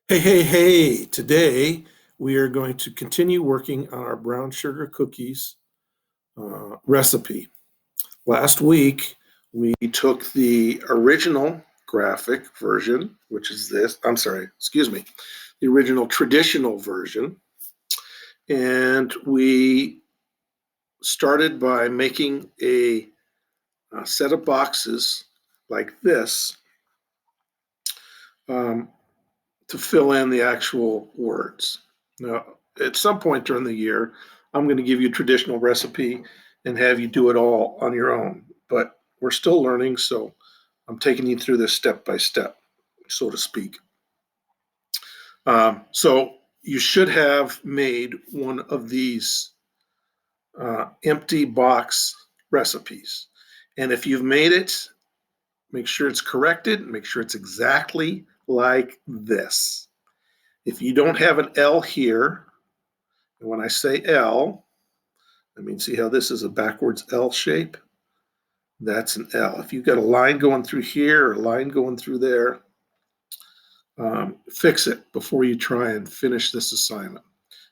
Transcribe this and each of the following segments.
Hey, hey, hey, today we are going to continue working on our brown sugar cookies recipe. Last week, we took the original graphic version, which is this, I'm sorry, excuse me, the original traditional version, and we started by making a set of boxes like this um, to fill in the actual words. Now, at some point during the year, I'm going to give you a traditional recipe and have you do it all on your own. But we're still learning, so I'm taking you through this step by step, so to speak. So you should have made one of these empty box recipes. And if you've made it, make sure it's corrected, make sure it's exactly like this. If you don't have an L here, and when I say L, I mean, see how this is a backwards L shape? That's an L. If you've got a line going through here or a line going through there, fix it before you try and finish this assignment.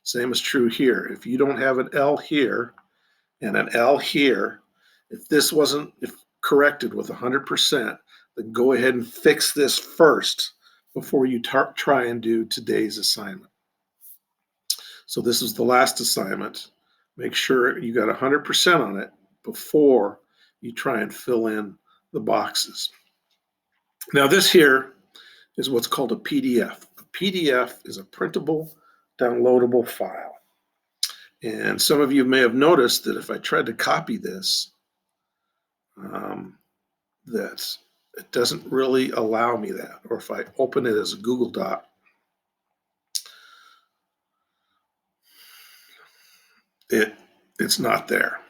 Same is true here. If you don't have an L here and an L here, if this wasn't corrected with 100%, then go ahead and fix this first before you try and do today's assignment. So this is the last assignment. Make sure you got 100% on it before you try and fill in the boxes. Now this here is what's called a PDF. A PDF is a printable, downloadable file. And some of you may have noticed that if I tried to copy this, that it doesn't really allow me that. Or if I open it as a Google Doc, it's not there.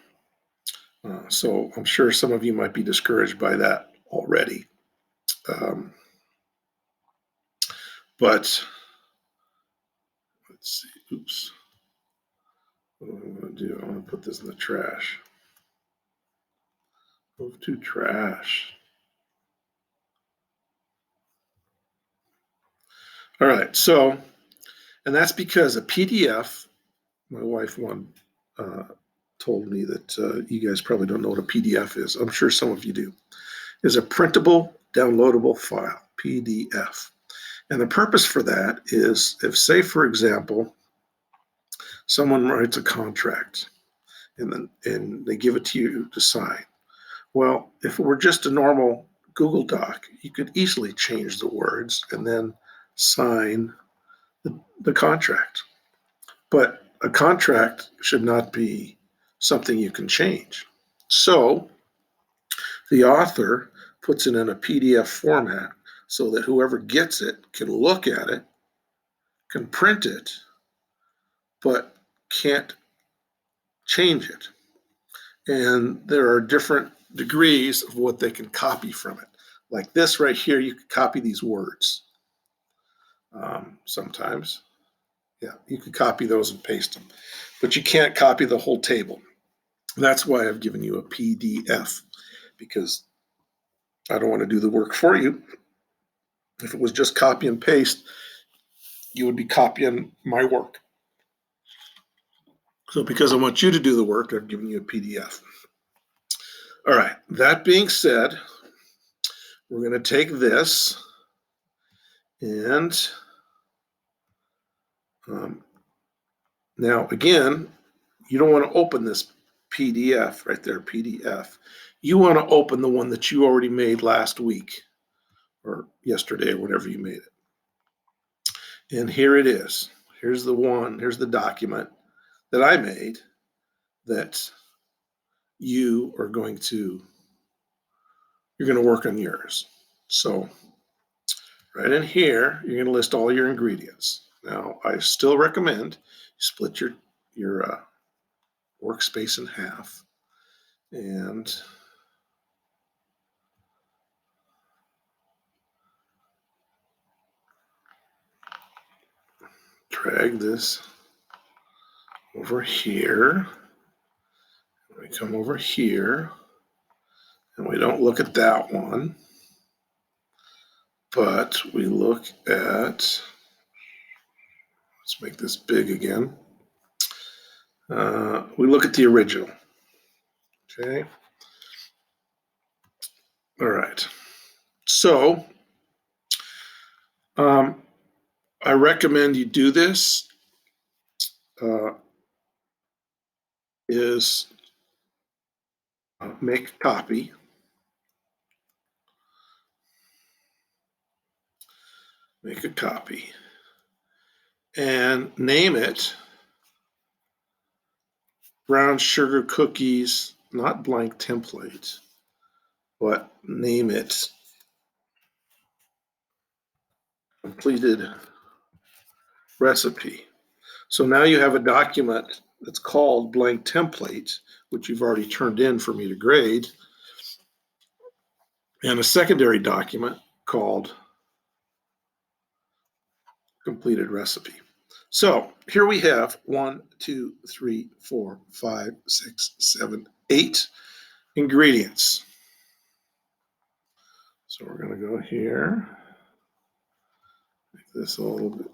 So I'm sure some of you might be discouraged by that already. Um, but let's see. Oops. What am I going to do? I'm going to put this in the trash. Move to trash. All right. So, and that's because a PDF, my wife told me that you guys probably don't know what a PDF is. I'm sure some of you do. Is a printable, downloadable file, PDF. And the purpose for that is if, say, for example, someone writes a contract and they give it to you to sign. Well, if it were just a normal Google Doc, you could easily change the words and then sign the contract. But a contract should not be something you can change. So the author puts it in a PDF format so that whoever gets it can look at it, can print it, but can't change it. And there are different degrees of what they can copy from it. Like this right here, you can copy these words sometimes. Yeah, you can copy those and paste them, but you can't copy the whole table. That's why I've given you a PDF, because I don't want to do the work for you. If it was just copy and paste, you would be copying my work. So because I want you to do the work, I've given you a PDF. All right, that being said, we're going to take this and now again, you don't want to open this PDF right there, PDF. You want to open the one that you already made last week or yesterday or whatever you made it. And here it is. Here's the one, here's the document that I made that you are going to, you're going to work on yours. So right in here, you're going to list all your ingredients. Now, I still recommend you split your workspace in half and drag this over here. We come over here and we don't look at that one, but we look at Let's make this big again. We look at the original. Okay. All right. So I recommend you do this. Is make a copy. Make a copy. And name it Brown Sugar Cookies, not blank template, but name it completed recipe. So now you have a document that's called blank template, which you've already turned in for me to grade, and a secondary document called completed recipe. So here we have 1, 2, 3, 4, 5, 6, 7, 8 ingredients. So we're going to go here, make this a little bit.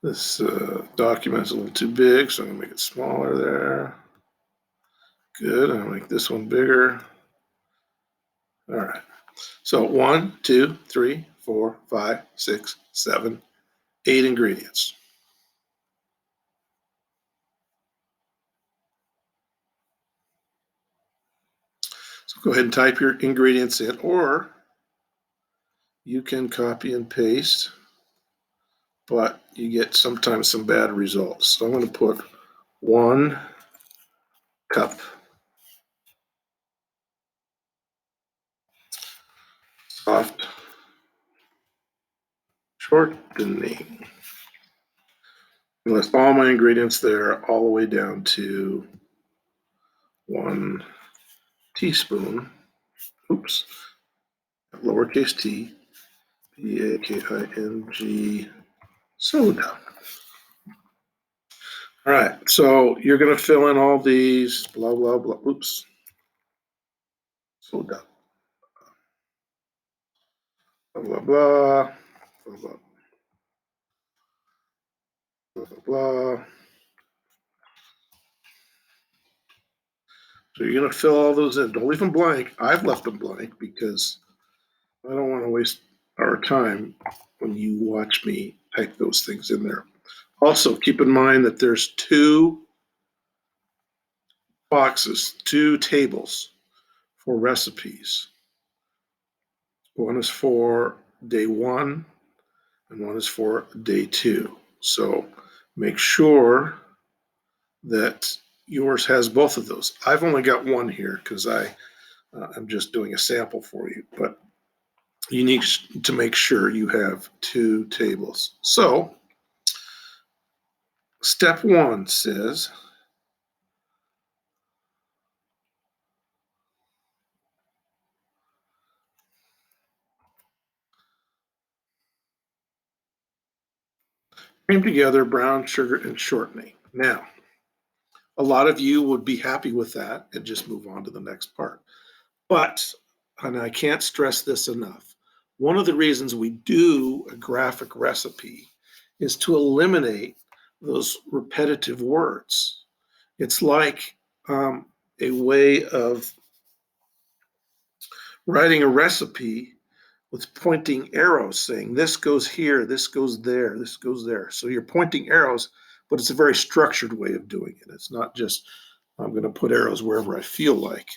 This document's a little too big, so I'm going to make it smaller there. Good. I'll make this one bigger. All right. So 1, 2, 3, 4, 5, 6, 7, 8 ingredients. So go ahead and type your ingredients in, or you can copy and paste, but you get sometimes some bad results. So I'm going to put 1 cup soft shortening. List all my ingredients there, all the way down to 1 teaspoon, oops, lowercase t, P-A-K-I-N-G, soda. All right, so you're going to fill in all these, blah, blah, blah, oops, soda, blah, blah, blah, blah, blah, blah, blah, blah. So you're going to fill all those in. Don't leave them blank. I've left them blank because I don't want to waste our time when you watch me type those things in there. Also, keep in mind that there's 2 boxes, 2 tables for recipes. One is for day 1 and one is for day 2. So make sure that yours has both of those. I've only got one here because I'm just doing a sample for you, but you need to make sure you have 2 tables. So step 1 says, cream together brown sugar and shortening. Now, a lot of you would be happy with that and just move on to the next part. But, and I can't stress this enough, one of the reasons we do a graphic recipe is to eliminate those repetitive words. It's like a way of writing a recipe with pointing arrows saying this goes here, this goes there, this goes there. So you're pointing arrows, but it's a very structured way of doing it. It's not just I'm going to put arrows wherever I feel like.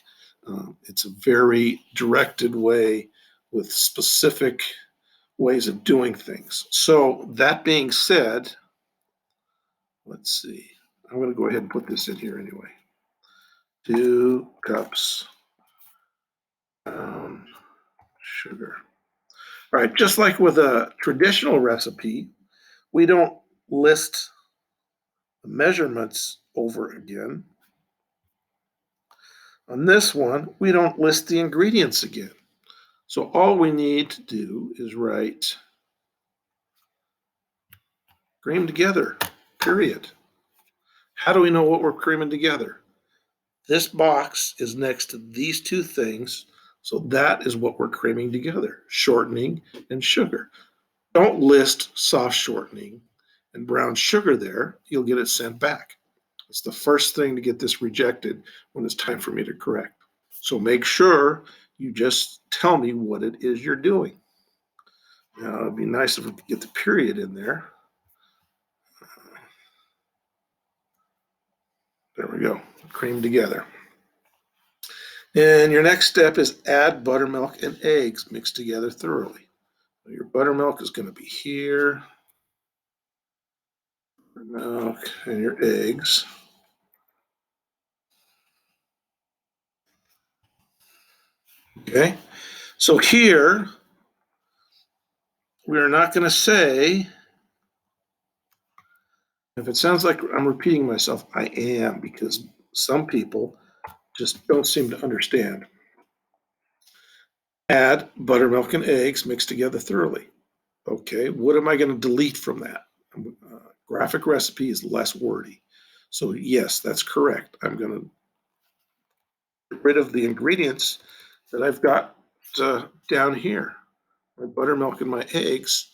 It's a very directed way with specific ways of doing things. So that being said, let's see. I'm going to go ahead and put this in here anyway. 2 cups sugar. All right, just like with a traditional recipe, we don't list the measurements over again. On this one, we don't list the ingredients again. So all we need to do is write cream together, period. How do we know what we're creaming together? This box is next to these 2 things, So that is what we're creaming together, shortening and sugar. Don't list soft shortening and brown sugar there. You'll get it sent back. It's the first thing to get this rejected when it's time for me to correct. So make sure you just tell me what it is you're doing. Now, it'd be nice if we could get the period in there. There we go, cream together. And your next step is add buttermilk and eggs mixed together thoroughly. So your buttermilk is going to be here, buttermilk, and your eggs. Okay, so here we are not going to say, if it sounds like I'm repeating myself, I am, because some people just don't seem to understand. Add buttermilk and eggs mixed together thoroughly. Okay, what am I going to delete from that? Graphic recipe is less wordy. So yes, that's correct. I'm going to get rid of the ingredients that I've got down here. My buttermilk and my eggs.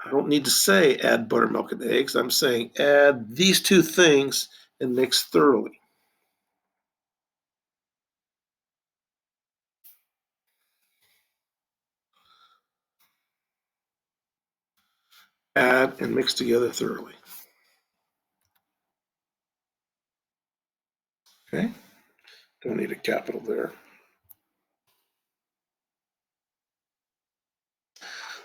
I don't need to say add buttermilk and eggs. I'm saying add these two things and mix thoroughly. Add and mix together thoroughly. Okay, don't need a capital there.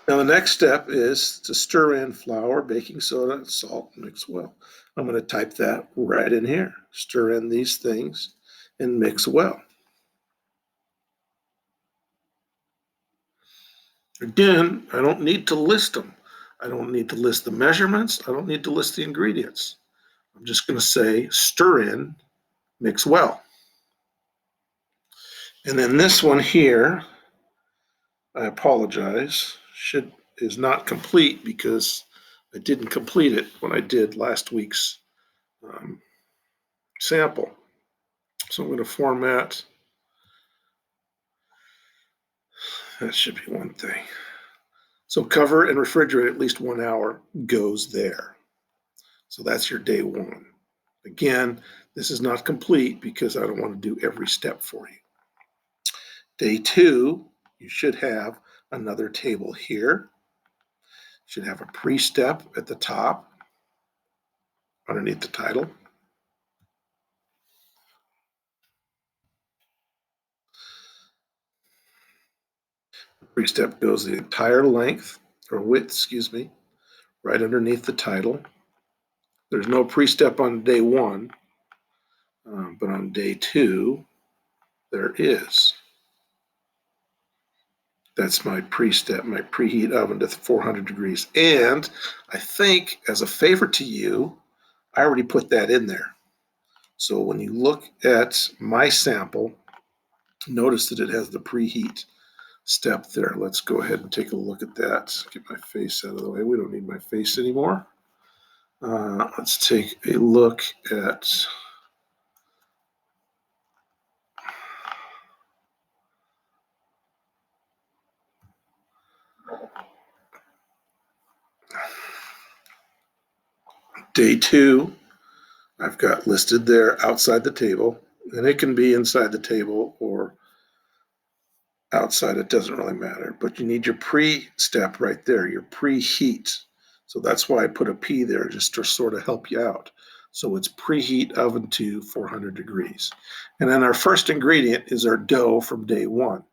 Now the next step is to stir in flour, baking soda, and salt, and mix well. I'm going to type that right in here. Stir in these things and mix well. Again, I don't need to list them. I don't need to list the measurements. I don't need to list the ingredients. I'm just going to say stir in, mix well. And then this one here, I apologize, is not complete because I didn't complete it when I did last week's sample. So I'm going to format. That should be one thing. So cover and refrigerate at least 1 hour goes there. So that's your day one. Again, this is not complete because I don't want to do every step for you. Day two, you should have another table here. You should have a pre-step at the top underneath the title. The pre-step goes the entire length, or width, excuse me, right underneath the title. There's no pre-step on day one, but on day two, there is. That's my pre-step, my preheat oven to 400 degrees. And I think as a favor to you, I already put that in there. So when you look at my sample, notice that it has the preheat step there. Let's go ahead and take a look at that. Get my face out of the way. We don't need my face anymore. Let's take a look at day two. I've got listed there outside the table, and it can be inside the table or outside. It doesn't really matter, but you need your pre-step right there, your preheat. So that's why I put a P there, just to sort of help you out. So it's preheat oven to 400 degrees. And then our first ingredient is our dough from day one.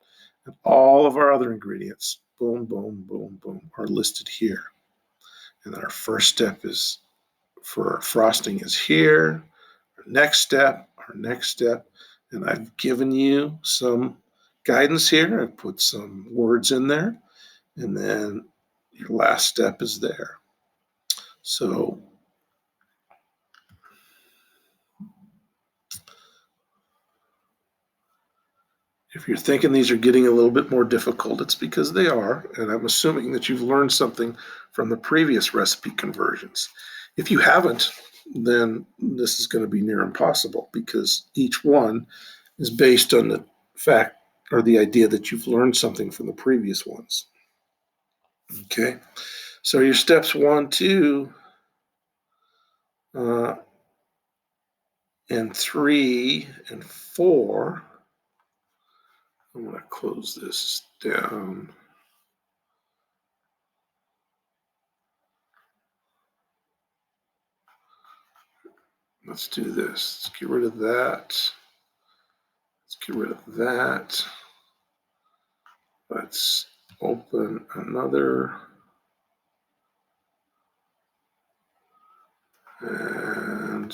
And all of our other ingredients, boom, boom, boom, boom, are listed here. And then our first step is for our frosting is here. Our next step, and I've given you some guidance here. I've put some words in there, and then your last step is there. So if you're thinking these are getting a little bit more difficult, it's because they are, and I'm assuming that you've learned something from the previous recipe conversions. If you haven't, then this is going to be near impossible because each one is based on the fact or the idea that you've learned something from the previous ones. Okay, so your steps 1, 2, and 3 and 4. I'm going to close this down. Let's do this. Let's get rid of that. Let's get rid of that. Let's open another. And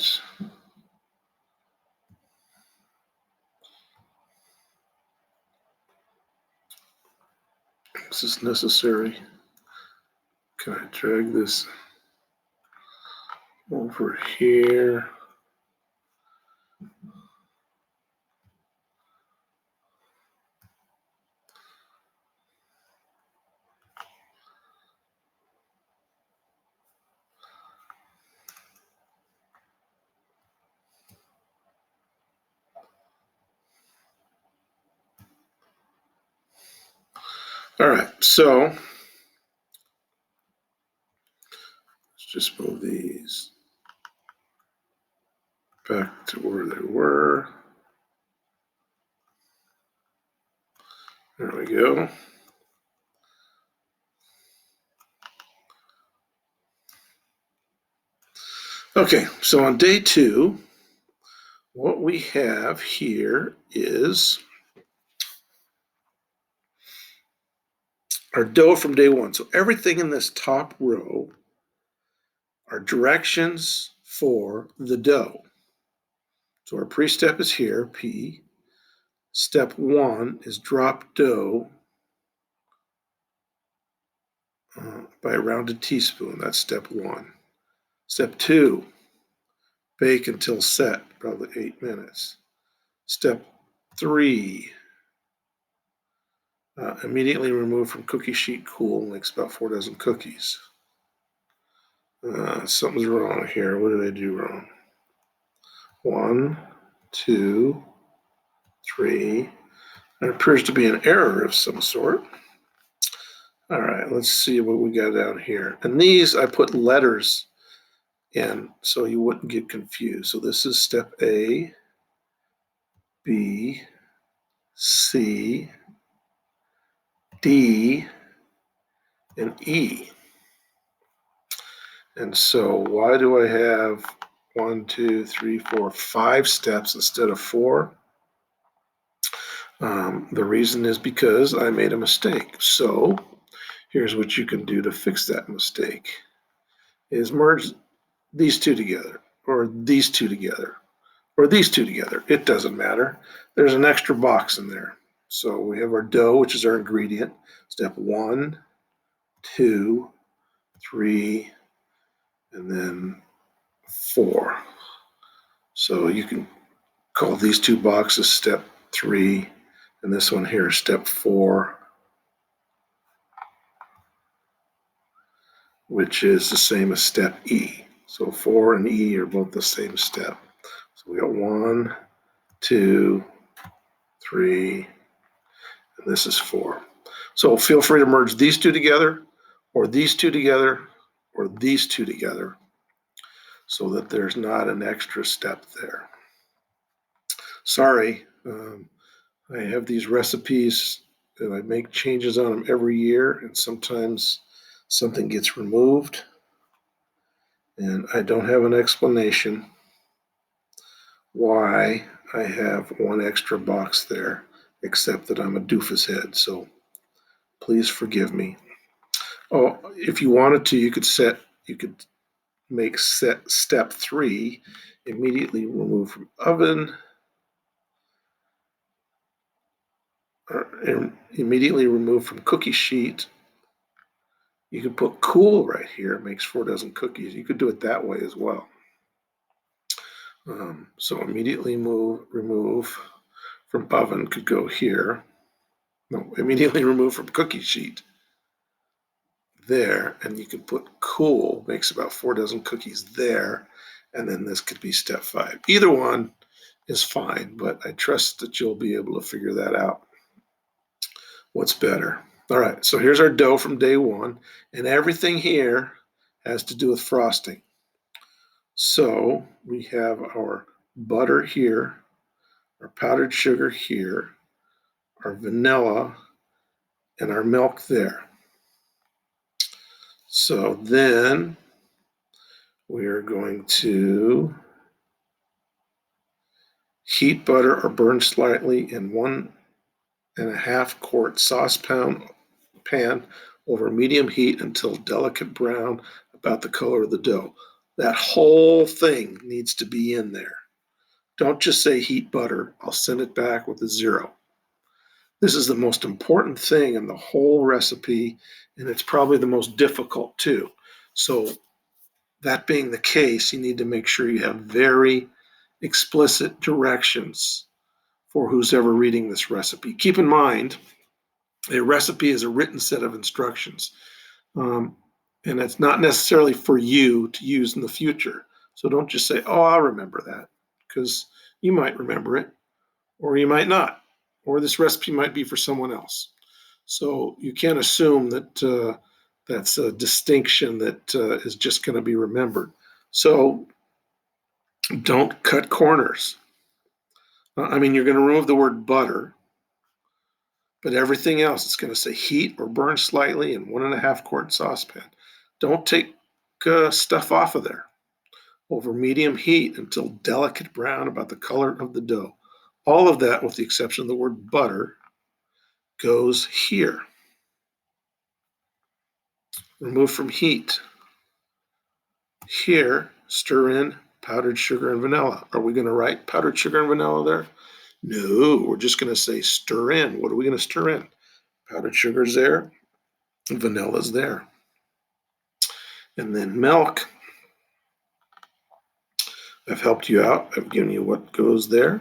this is necessary. Can I drag this over here? All right, so let's just move these back to where they were. There we go. Okay, so on day 2, what we have here is our dough from day 1. So everything in this top row are directions for the dough. So our pre-step is here, P. Step 1 is drop dough by a rounded teaspoon. That's step 1. Step 2, bake until set, probably 8 minutes. Step 3, immediately remove from cookie sheet, cool, makes about 4 dozen cookies. Something's wrong here. What did I do wrong? 1, 2, 3. There appears to be an error of some sort. All right, let's see what we got down here. And these, I put letters in so you wouldn't get confused. So this is step A, B, C, D, and E. And so why do I have 1, 2, 3, 4, 5 steps instead of 4? The reason is because I made a mistake. So here's what you can do to fix that mistake is merge these two together, or these two together, or these two together. It doesn't matter. There's an extra box in there. So we have our dough, which is our ingredient. Step 1, 2, 3, and then 4. So you can call these two boxes step 3, and this one here is step 4, which is the same as step E. So 4 and E are both the same step. So we got 1, 2, 3, and this is 4. So feel free to merge these two together, or these two together, or these two together, so that there's not an extra step there. Sorry, I have these recipes and I make changes on them every year, and sometimes something gets removed, and I don't have an explanation why I have one extra box there, except that I'm a doofus head, so please forgive me. Oh, if you wanted to, you could make set step 3, immediately remove from oven, or immediately remove from cookie sheet. You could put cool right here, it makes 4 dozen cookies. You could do it that way as well. So immediately remove from oven could go here. No, immediately remove from cookie sheet there, and you can put cool, makes about 4 dozen cookies there, and then this could be step 5. Either one is fine, but I trust that you'll be able to figure that out. What's better? All right, so here's our dough from day one, and everything here has to do with frosting. So we have our butter here, our powdered sugar here, our vanilla, and our milk there. So then we are going to heat butter or burn slightly in 1.5 quart saucepan over medium heat until delicate brown, about the color of the dough. That whole thing needs to be in there. Don't just say heat butter. I'll send it back with a 0. This is the most important thing in the whole recipe, and it's probably the most difficult too. So that being the case, you need to make sure you have very explicit directions for who's ever reading this recipe. Keep in mind, a recipe is a written set of instructions. And it's not necessarily for you to use in the future. So don't just say, oh, I'll remember that, because you might remember it, or you might not, or this recipe might be for someone else. So you can't assume that that's a distinction that is just going to be remembered. So don't cut corners. I mean, you're going to remove the word butter, but everything else, it's going to say heat or burn slightly in 1.5 quart saucepan. Don't take stuff off of there. Over medium heat until delicate brown, about the color of the dough. All of that, with the exception of the word butter, goes here. Remove from heat. Here, stir in powdered sugar and vanilla. Are we going to write powdered sugar and vanilla there? No, we're just going to say stir in. What are we going to stir in? Powdered sugar's there, and vanilla's there. And then milk. I've helped you out. I've given you what goes there.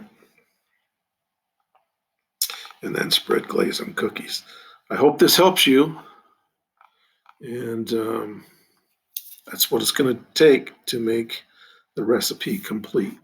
And then spread glaze on cookies. I hope this helps you. And that's what it's going to take to make the recipe complete.